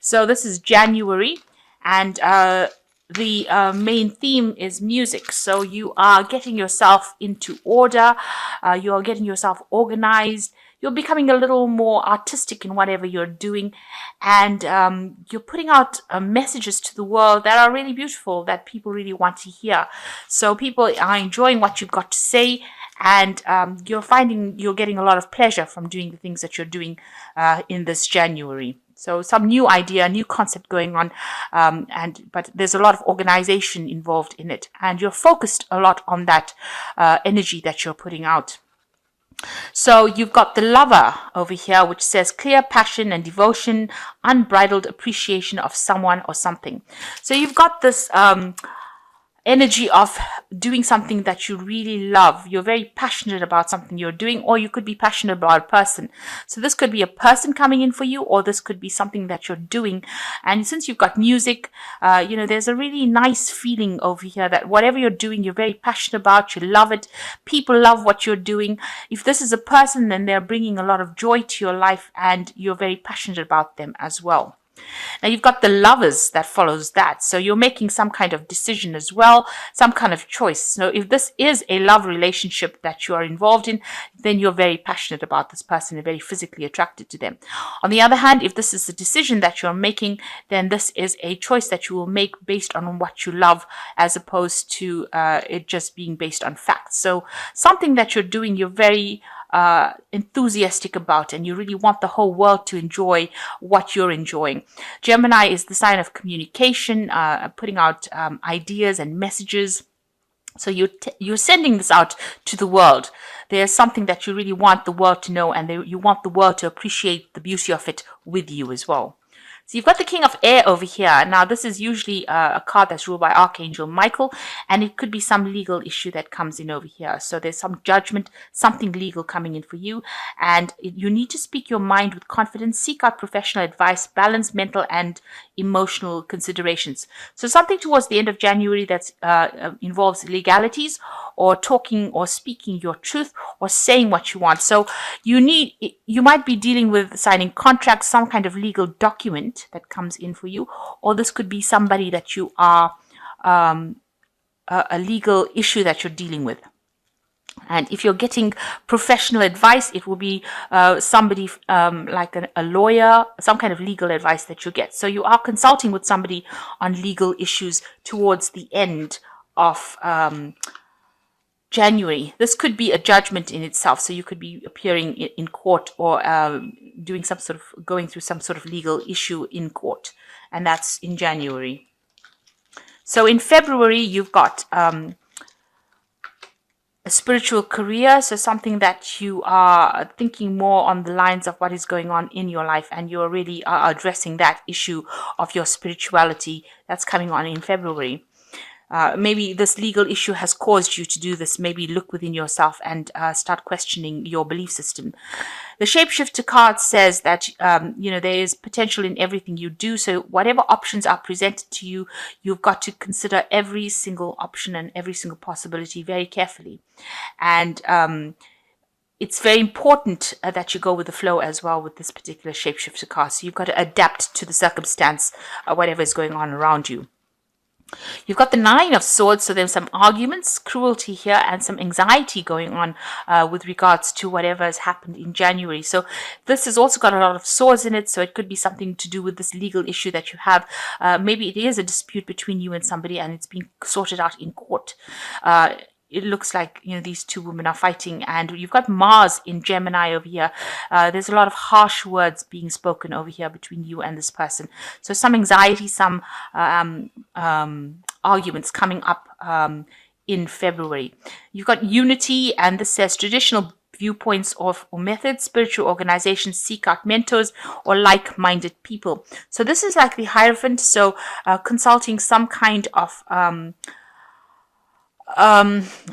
So this is January, and the main theme is music. So you are getting yourself into order, you are getting yourself organized, you're becoming a little more artistic in whatever you're doing, and you're putting out messages to the world that are really beautiful, that people really want to hear. So people are enjoying what you've got to say, and you're finding you're getting a lot of pleasure from doing the things that you're doing in this January. So some new idea, new concept going on, but there's a lot of organization involved in it, and you're focused a lot on that energy that you're putting out. So you've got the Lover over here, which says clear passion and devotion, unbridled appreciation of someone or something. So you've got this energy of doing something that you really love. You're very passionate about something you're doing, or you could be passionate about a person. So this could be a person coming in for you, or this could be something that you're doing. And since you've got music, there's a really nice feeling over here that whatever you're doing, you're very passionate about, you love it. People love what you're doing. If this is a person, then they're bringing a lot of joy to your life, and you're very passionate about them as well. Now you've got the Lovers that follows that. So you're making some kind of decision as well, some kind of choice. So if this is a love relationship that you are involved in, then you're very passionate about this person and very physically attracted to them. On the other hand, if this is a decision that you're making, then this is a choice that you will make based on what you love, as opposed to it just being based on facts. So something that you're doing, you're very enthusiastic about, and you really want the whole world to enjoy what you're enjoying. Gemini is the sign of communication, putting out ideas and messages. So you're sending this out to the world. There's something that you really want the world to know, and you want the world to appreciate the beauty of it with you as well. So you've got the King of Air over here. Now, this is usually a card that's ruled by Archangel Michael, and it could be some legal issue that comes in over here. So there's some judgment, something legal coming in for you, and you need to speak your mind with confidence, seek out professional advice, balance mental and emotional considerations. So something towards the end of January that involves legalities, or talking or speaking your truth, or saying what you want. So you might be dealing with signing contracts, some kind of legal document that comes in for you, or this could be somebody that you are a legal issue that you're dealing with. And if you're getting professional advice, it will be somebody like a lawyer, some kind of legal advice that you get. So you are consulting with somebody on legal issues towards the end of January. This could be a judgment in itself. So you could be appearing in court, or going through some sort of legal issue in court. And that's in January. So in February, you've got a spiritual career. So something that you are thinking more on the lines of what is going on in your life, and you're really addressing that issue of your spirituality that's coming on in February. Maybe this legal issue has caused you to do this. Maybe look within yourself and start questioning your belief system. The Shapeshifter card says that, there is potential in everything you do. So whatever options are presented to you, you've got to consider every single option and every single possibility very carefully. And it's very important that you go with the flow as well with this particular Shapeshifter card. So you've got to adapt to the circumstance, whatever is going on around you. You've got the Nine of Swords, so there's some arguments, cruelty here, and some anxiety going on with regards to whatever has happened in January. So this has also got a lot of swords in it, so it could be something to do with this legal issue that you have. Maybe it is a dispute between you and somebody, and it's being sorted out in court. It looks like, these two women are fighting, and you've got Mars in Gemini over here. There's a lot of harsh words being spoken over here between you and this person. So some anxiety, some arguments coming up in February. You've got Unity, and this says traditional viewpoints or methods, spiritual organizations, seek out mentors or like-minded people. So this is like the Hierophant, so consulting some kind of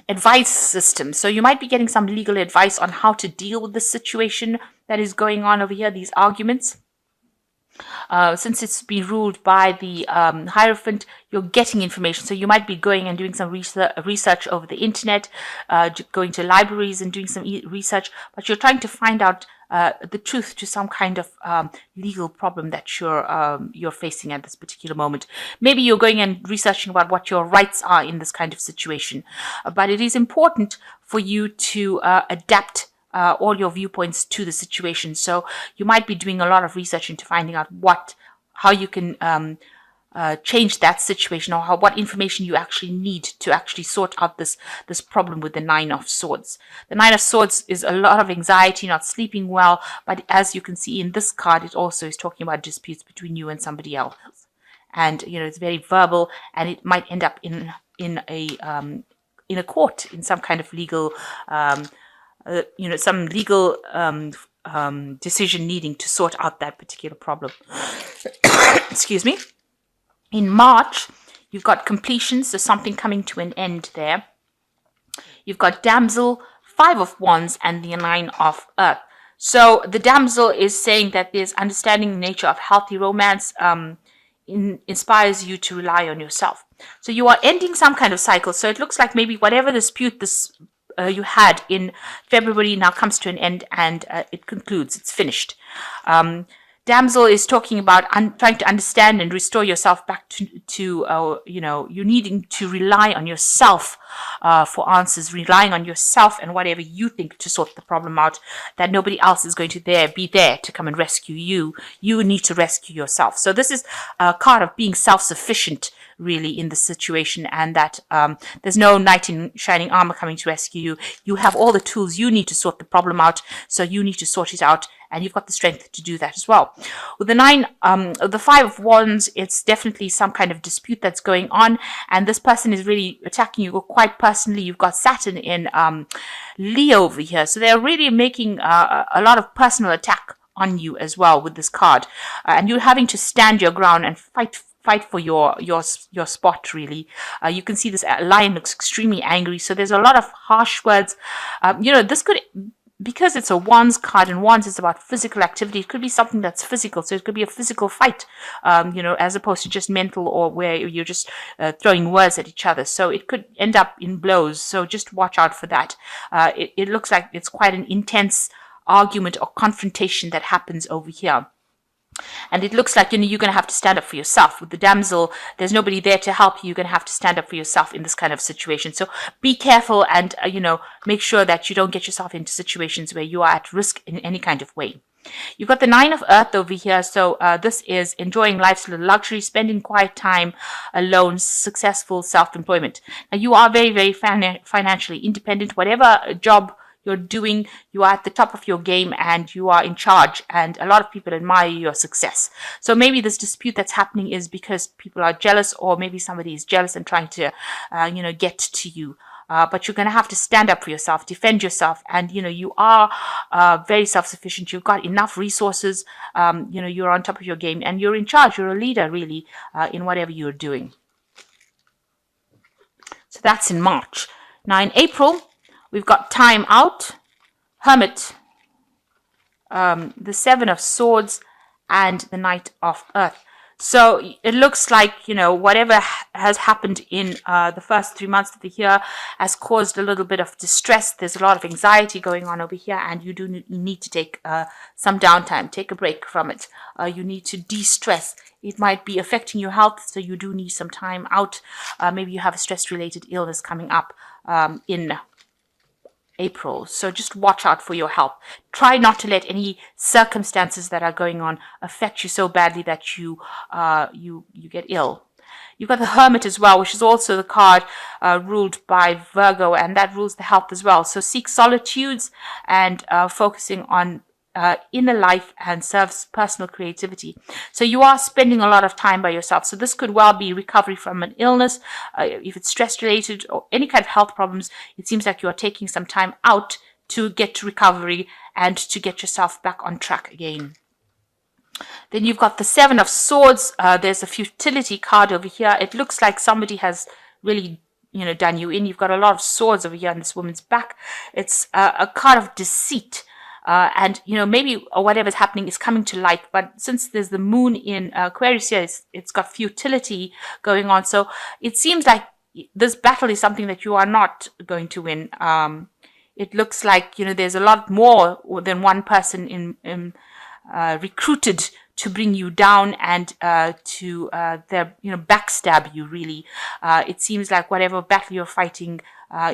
advice system. So you might be getting some legal advice on how to deal with the situation that is going on over here, these arguments. Since it's been ruled by the Hierophant, you're getting information. So you might be going and doing some research over the internet, going to libraries and doing some research, but you're trying to find out the truth to some kind of legal problem that you're facing at this particular moment. Maybe you're going and researching about what your rights are in this kind of situation. But it is important for you to adapt all your viewpoints to the situation. So you might be doing a lot of research into finding out how you can change that situation, or what information you actually need to actually sort out this problem with the Nine of Swords. The Nine of Swords is a lot of anxiety, not sleeping well, but as you can see in this card, it also is talking about disputes between you and somebody else. And it's very verbal, and it might end up in a court, in some kind of legal some legal decision needing to sort out that particular problem. Excuse me. In March, you've got completion, so something coming to an end there. You've got Damsel, Five of Wands, and the Nine of Earth. So the Damsel is saying that there's understanding the nature of healthy romance, inspires you to rely on yourself. So you are ending some kind of cycle. So it looks like maybe whatever dispute you had in February now comes to an end, and it concludes. It's finished. Damsel is talking about trying to understand and restore yourself back to you needing to rely on yourself for answers, relying on yourself and whatever you think to sort the problem out, that nobody else is going to be there to come and rescue you. You need to rescue yourself. So this is a card of being self-sufficient, really, in the situation, and that there's no knight in shining armor coming to rescue you. You have all the tools you need to sort the problem out, so you need to sort it out, and you've got the strength to do that as well. With the Five of Wands, it's definitely some kind of dispute that's going on, and this person is really attacking you quite personally. You've got Saturn in Leo over here, so they're really making a lot of personal attack on you as well with this card, and you're having to stand your ground and fight for your spot, really. You can see this lion looks extremely angry, so there's a lot of harsh words. This could, because it's a Wands card, and Wands is about physical activity, it could be something that's physical. So it could be a physical fight, as opposed to just mental, or where you're just throwing words at each other. So it could end up in blows. So just watch out for that. It looks like it's quite an intense argument or confrontation that happens over here. And it looks like, you're going to have to stand up for yourself. With the Damsel, there's nobody there to help you. You're going to have to stand up for yourself in this kind of situation. So be careful and, make sure that you don't get yourself into situations where you are at risk in any kind of way. You've got the Nine of Earth over here. So this is enjoying life's little luxury, spending quiet time alone, successful self-employment. Now, you are very, very financially independent. Whatever job you're doing, you are at the top of your game and you are in charge, and a lot of people admire your success. So maybe this dispute that's happening is because people are jealous, or maybe somebody is jealous and trying to get to you. But you're going to have to stand up for yourself, defend yourself, and you are very self-sufficient. You've got enough resources. You're on top of your game, and you're in charge. You're a leader, really, in whatever you're doing. So that's in March. Now in April, we've got Time Out, Hermit, the Seven of Swords, and the Knight of Earth. So it looks like, whatever has happened in the first 3 months of the year has caused a little bit of distress. There's a lot of anxiety going on over here, and you do need to take some downtime, take a break from it. You need to de-stress. It might be affecting your health, so you do need some time out. Maybe you have a stress-related illness coming up in April. So just watch out for your health. Try not to let any circumstances that are going on affect you so badly that you get ill. You've got the Hermit as well, which is also the card ruled by Virgo, and that rules the health as well. So seek solitudes and focusing on inner life and serves personal creativity. So you are spending a lot of time by yourself. So this could well be recovery from an illness. If it's stress related or any kind of health problems, it seems like you are taking some time out to get to recovery and to get yourself back on track again. Then you've got the Seven of Swords. There's a futility card over here. It looks like somebody has really done you in. You've got a lot of swords over here on this woman's back. It's a card of deceit. and maybe whatever's happening is coming to light. But since there's the moon in Aquarius here, it's got futility going on. So it seems like this battle is something that you are not going to win. It looks like there's a lot more than one person in recruited to bring you down and to backstab you, really. It seems like whatever battle you're fighting,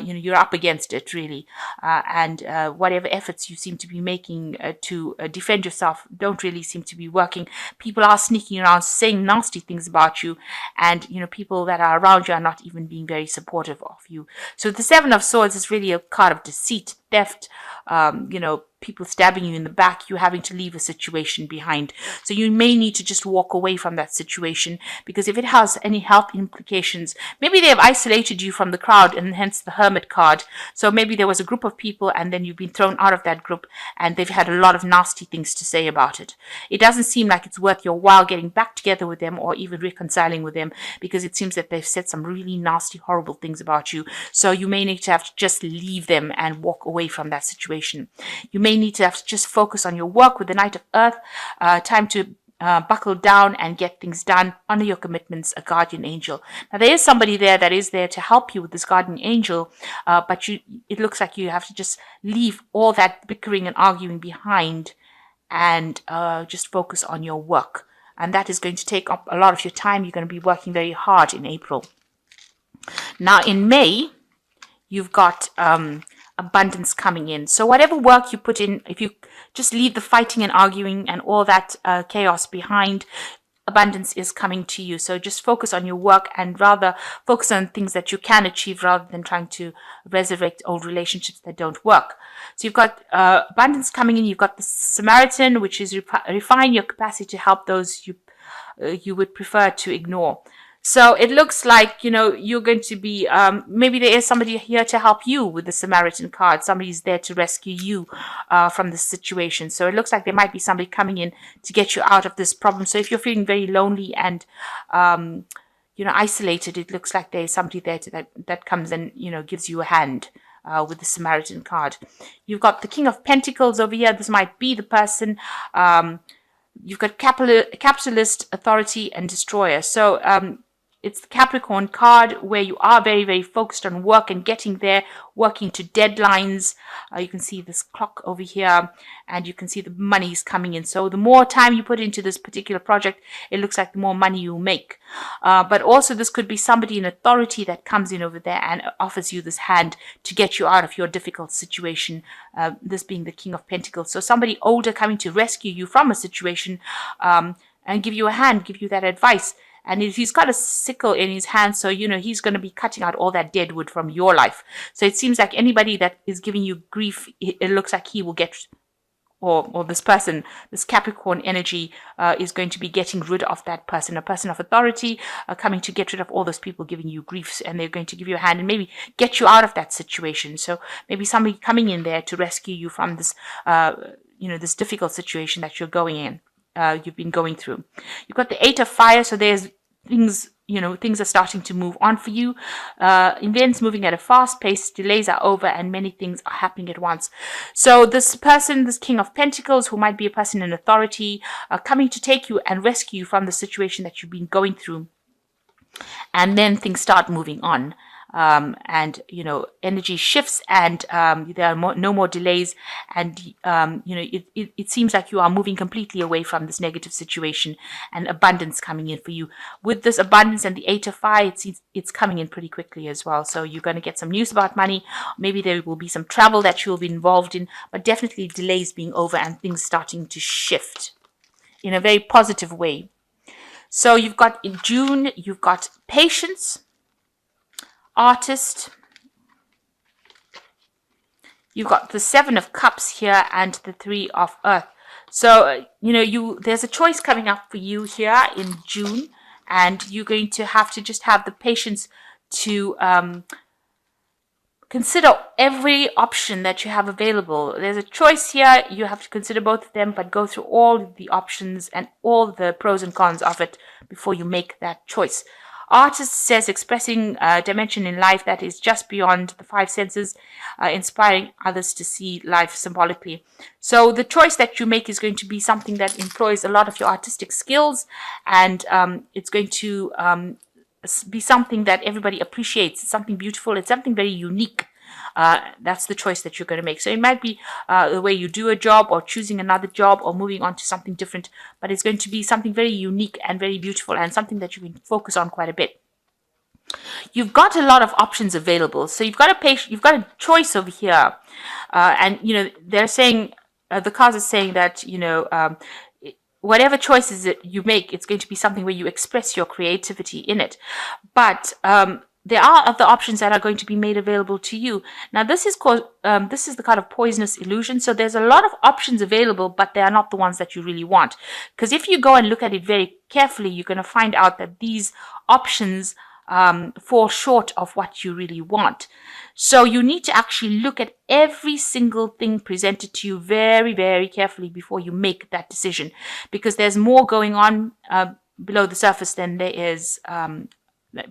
you're up against it, really. And whatever efforts you seem to be making to defend yourself don't really seem to be working. People are sneaking around saying nasty things about you, and people that are around you are not even being very supportive of you. So the Seven of Swords is really a card of deceit, theft, people stabbing you in the back, you having to leave a situation behind. So you may need to just walk away from that situation, because if it has any health implications, maybe they have isolated you from the crowd, and hence the Hermit card. So maybe there was a group of people and then you've been thrown out of that group and they've had a lot of nasty things to say about it. It doesn't seem like it's worth your while getting back together with them or even reconciling with them, because it seems that they've said some really nasty, horrible things about you. So you may need to have to just leave them and walk away from that situation. You may need to have to just focus on your work with the Knight of Earth. Time to buckle down and get things done. Honor your commitments, a guardian angel. Now, there is somebody there that is there to help you with this guardian angel, but it looks like you have to just leave all that bickering and arguing behind and just focus on your work. And that is going to take up a lot of your time. You're going to be working very hard in April. Now, in May, you've got abundance coming in. So whatever work you put in, if you just leave the fighting and arguing and all that chaos behind, abundance is coming to you. So just focus on your work and rather focus on things that you can achieve rather than trying to resurrect old relationships that don't work. So you've got abundance coming in. You've got the Samaritan, which is refine your capacity to help those you would prefer to ignore. So it looks like, you're going to be, maybe there is somebody here to help you with the Samaritan card. Somebody's there to rescue you from this situation. So it looks like there might be somebody coming in to get you out of this problem. So if you're feeling very lonely and, isolated, it looks like there's somebody there that comes and, gives you a hand. With the Samaritan card. You've got the King of Pentacles over here. This might be the person. You've got capitalist, authority, and destroyer. So it's the Capricorn card, where you are very, very focused on work and getting there, working to deadlines. You can see this clock over here, and you can see the money is coming in. So the more time you put into this particular project, it looks like the more money you make. But also this could be somebody in authority that comes in over there and offers you this hand to get you out of your difficult situation, this being the King of Pentacles. So somebody older coming to rescue you from a situation and give you a hand, give you that advice. And if he's got a sickle in his hand, so, he's going to be cutting out all that dead wood from your life. So it seems like anybody that is giving you grief, it looks like he will get, or this person, this Capricorn energy is going to be getting rid of that person, a person of authority coming to get rid of all those people giving you griefs, and they're going to give you a hand and maybe get you out of that situation. So maybe somebody coming in there to rescue you from this, this difficult situation that you're going in. You've been going through. You've got the Eight of Fire, so there's things, things are starting to move on for you. Events moving at a fast pace, delays are over, and many things are happening at once. So this person, this King of Pentacles, who might be a person in authority, coming to take you and rescue you from the situation that you've been going through. And then things start moving on. And energy shifts, and there are no more delays, and it seems like you are moving completely away from this negative situation, and abundance coming in for you. With this abundance and the Eight of Fire, it's coming in pretty quickly as well. So you're going to get some news about money. Maybe there will be some travel that you'll be involved in, but definitely delays being over and things starting to shift in a very positive way. So you've got in June, you've got patience, artist. You've got the Seven of Cups here and the Three of Earth. So, there's a choice coming up for you here in June, and you're going to have to just have the patience to consider every option that you have available. There's a choice here. You have to consider both of them, but go through all the options and all the pros and cons of it before you make that choice. Artist says expressing a dimension in life that is just beyond the five senses, inspiring others to see life symbolically. So the choice that you make is going to be something that employs a lot of your artistic skills, and it's going to be something that everybody appreciates. It's something beautiful. It's something very unique. That's the choice that you're going to make. So it might be the way you do a job, or choosing another job, or moving on to something different, but it's going to be something very unique and very beautiful, and something that you can focus on quite a bit. You've got a lot of options available. So you've got a choice over here. And, they're saying, the cards are saying that, whatever choices that you make, it's going to be something where you express your creativity in it. But there are other options that are going to be made available to you. Now, this is the kind of poisonous illusion. So there's a lot of options available, but they are not the ones that you really want. Because if you go and look at it very carefully, you're going to find out that these options fall short of what you really want. So you need to actually look at every single thing presented to you very, very carefully before you make that decision, because there's more going on below the surface than there is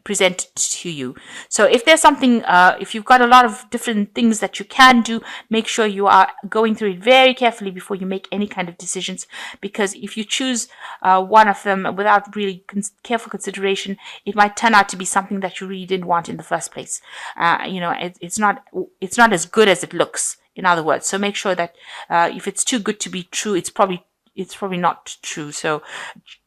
presented to you. So if there's something, if you've got a lot of different things that you can do, make sure you are going through it very carefully before you make any kind of decisions, because if you choose one of them without really careful consideration, it might turn out to be something that you really didn't want in the first place. It's not as good as it looks, in other words. So make sure that if it's too good to be true, it's probably not true. So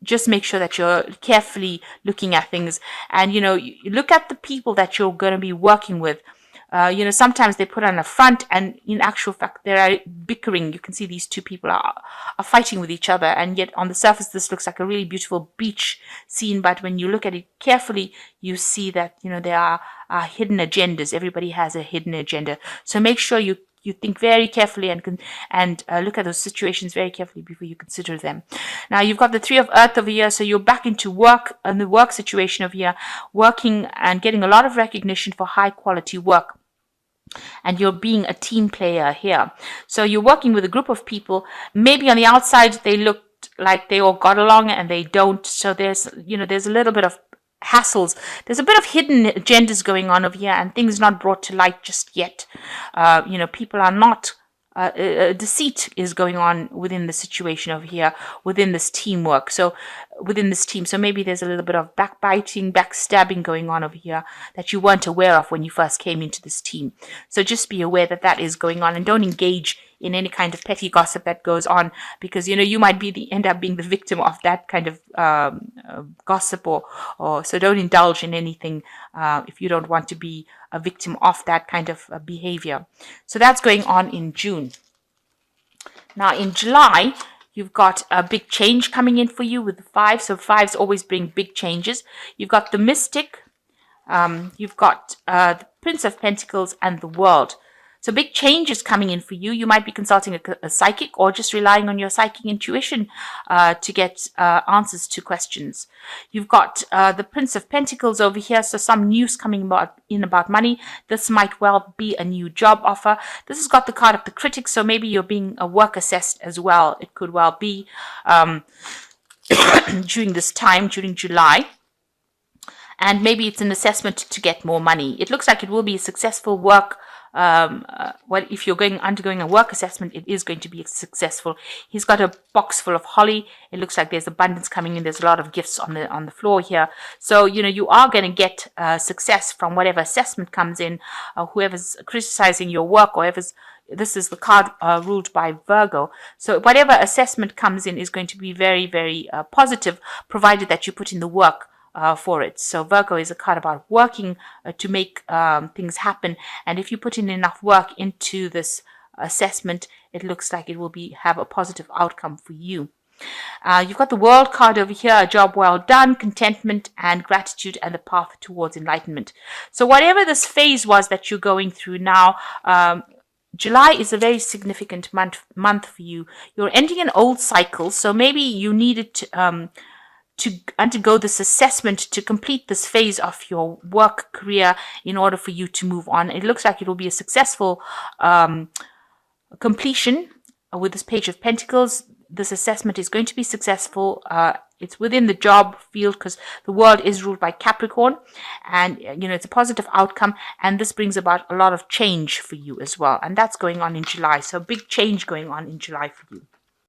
just make sure that you're carefully looking at things, and you look at the people that you're going to be working with. Sometimes they put on a front, and in actual fact they are bickering. You can see these two people are fighting with each other, and yet on the surface this looks like a really beautiful beach scene, but when you look at it carefully, you see that there are hidden agendas. Everybody has a hidden agenda. So make sure you think very carefully and look at those situations very carefully before you consider them. Now, you've got the Three of Earth over here, so you're back into work, and the work situation over here, working and getting a lot of recognition for high quality work. And you're being a team player here. So you're working with a group of people. Maybe on the outside they looked like they all got along, and they don't. So there's a little bit of hassles. There's a bit of hidden agendas going on over here, and things not brought to light just yet. People are not deceit is going on within the situation over here, within this teamwork. So within this team, so maybe there's a little bit of backbiting, backstabbing going on over here that you weren't aware of when you first came into this team. So just be aware that that is going on, and don't engage in any kind of petty gossip that goes on, because you might end up being the victim of that kind of gossip, or so don't indulge in anything if you don't want to be a victim of that kind of behavior. So that's going on in June. Now in July, you've got a big change coming in for you with the 5. So 5s always bring big changes. You've got the Mystic, you've got the Prince of Pentacles, and the World. So big changes coming in for you. You might be consulting a psychic, or just relying on your psychic intuition to get answers to questions. You've got the Prince of Pentacles over here. So some news coming about money. This might well be a new job offer. This has got the card of the Critic. So maybe you're being work assessed as well. It could well be during this time, during July. And maybe it's an assessment to get more money. It looks like it will be a successful work. If you're undergoing a work assessment, it is going to be successful. He's got a box full of holly. It looks like there's abundance coming in. There's a lot of gifts on the floor here. So you are going to get success from whatever assessment comes in. Whoever's criticizing your work, or this is the card ruled by Virgo. So whatever assessment comes in is going to be very, very positive, provided that you put in the work for it. So Virgo is a card about working to make things happen, and if you put in enough work into this assessment, it looks like it will have a positive outcome for you. You've got the World card over here, a job well done, contentment and gratitude, and the path towards enlightenment. So whatever this phase was that you're going through now, July is a very significant month for you. You're ending an old cycle, so maybe you needed to undergo this assessment to complete this phase of your work career in order for you to move on. It looks like it will be a successful completion with this Page of Pentacles. this assessment is going to be successful. It's within the job field because the world is ruled by Capricorn, and it's a positive outcome, and this brings about a lot of change for you as well, and that's going on in July. So big change going on in July for you.